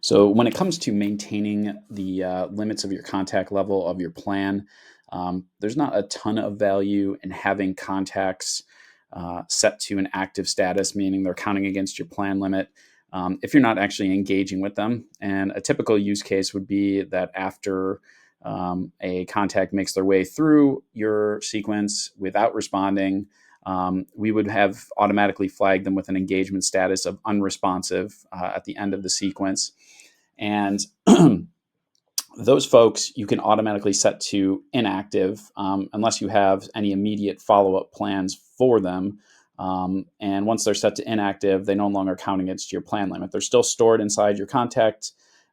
So when it comes to maintaining the limits of your contact level of your plan, there's not a ton of value in having contacts set to an active status, meaning they're counting against your plan limit, if you're not actually engaging with them. And a typical use case would be that after a contact makes their way through your sequence without responding, we would have automatically flagged them with an engagement status of unresponsive at the end of the sequence. And those folks you can automatically set to inactive unless you have any immediate follow-up plans for them. And once they're set to inactive, they no longer count against your plan limit. They're still stored inside your contact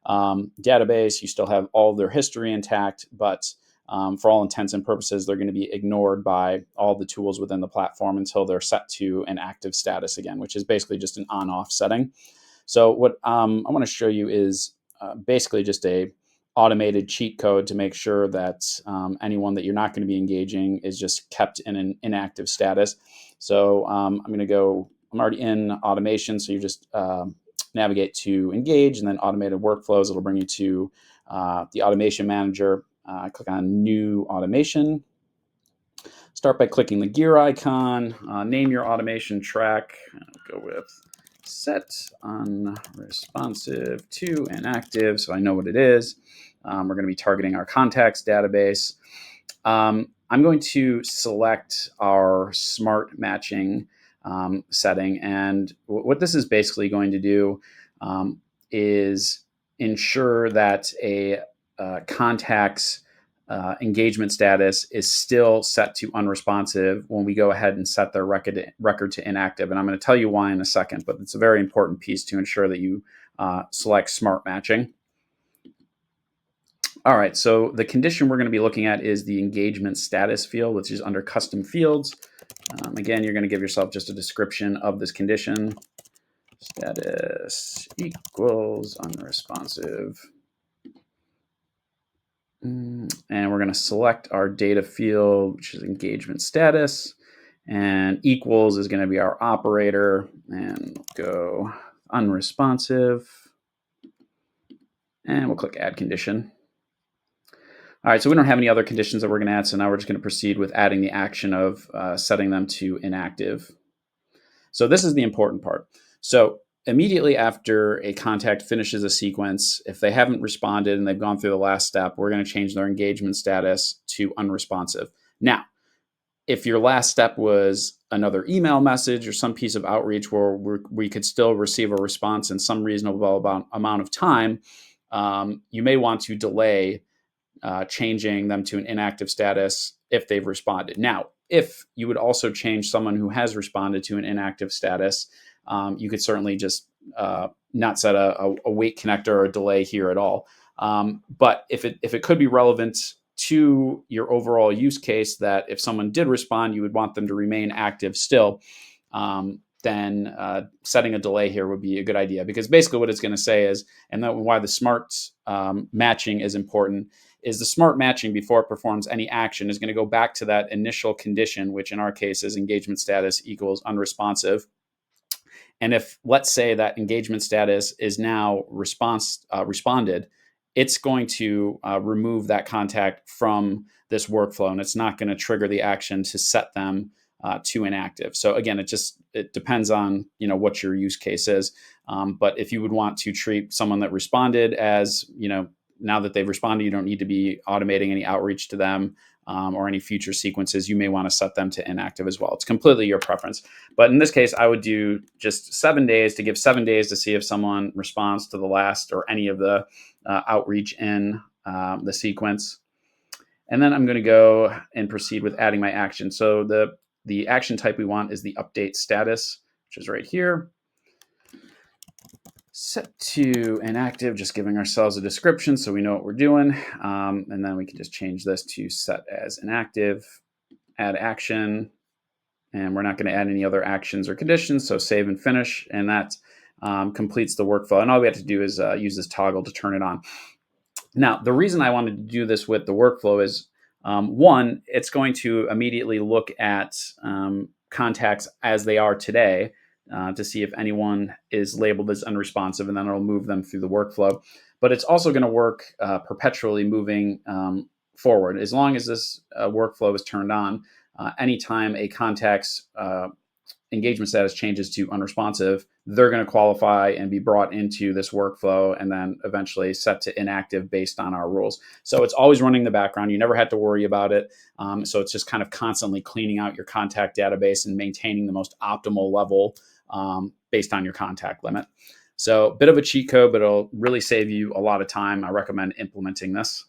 database. You still have all of their history intact, but for all intents and purposes, they're going to be ignored by all the tools within the platform until they're set to an active status again, which is basically just an on-off setting. So what I want to show you is basically just a automated cheat code to make sure that anyone that you're not going to be engaging is just kept in an inactive status. So I'm already in automation. So you just navigate to engage and then automated workflows. It'll bring you to the automation manager. Click on new automation. Start by clicking the gear icon, name your automation track. I'll go with set unresponsive to inactive, so I know what it is. We're going to be targeting our contacts database. I'm going to select our smart matching setting, and what this is basically going to do is ensure that a contact's engagement status is still set to unresponsive when we go ahead and set their record to inactive. And I'm going to tell you why in a second, but it's a very important piece to ensure that you select smart matching. All right, so the condition we're going to be looking at is the engagement status field, which is under custom fields. Again, you're going to give yourself just a description of this condition. Status equals unresponsive. And we're going to select our data field, which is engagement status, and equals is going to be our operator, and we'll go unresponsive, and we'll click add condition. All right, so we don't have any other conditions that we're going to add, so now we're just going to proceed with adding the action of setting them to inactive. So this is the important part. So immediately after a contact finishes a sequence, if they haven't responded and they've gone through the last step, we're going to change their engagement status to unresponsive. Now, if your last step was another email message or some piece of outreach where we could still receive a response in some reasonable amount of time, you may want to delay changing them to an inactive status if they've responded. Now, if you would also change someone who has responded to an inactive status, you could certainly just not set a wait connector or a delay here at all. But if it could be relevant to your overall use case, that if someone did respond, you would want them to remain active still, then setting a delay here would be a good idea, because basically what it's going to say is, and that why the smart matching is important, is the smart matching before it performs any action is going to go back to that initial condition, which in our case is engagement status equals unresponsive. And if, let's say, that engagement status is now responded, it's going to remove that contact from this workflow, and it's not going to trigger the action to set them to inactive. So again, it depends on what your use case is. But if you would want to treat someone that responded as now that they've responded, you don't need to be automating any outreach to them or any future sequences. You may want to set them to inactive as well. It's completely your preference. But in this case, I would do just 7 days to give 7 days to see if someone responds to the last or any of the outreach in the sequence. And then I'm going to go and proceed with adding my action. So the action type we want is the update status, which is right here. Set to inactive, just giving ourselves a description so we know what we're doing. And then we can just change this to set as inactive, add action, and we're not going to add any other actions or conditions, so save and finish, and that completes the workflow. And all we have to do is use this toggle to turn it on. Now, the reason I wanted to do this with the workflow is, one, it's going to immediately look at contacts as they are today, to see if anyone is labeled as unresponsive, and then it'll move them through the workflow. But it's also going to work perpetually moving forward. As long as this workflow is turned on, anytime a contact's engagement status changes to unresponsive, they're going to qualify and be brought into this workflow and then eventually set to inactive based on our rules. So it's always running in the background. You never had to worry about it. So it's just kind of constantly cleaning out your contact database and maintaining the most optimal level based on your contact limit. So a bit of a cheat code, but it'll really save you a lot of time. I recommend implementing this.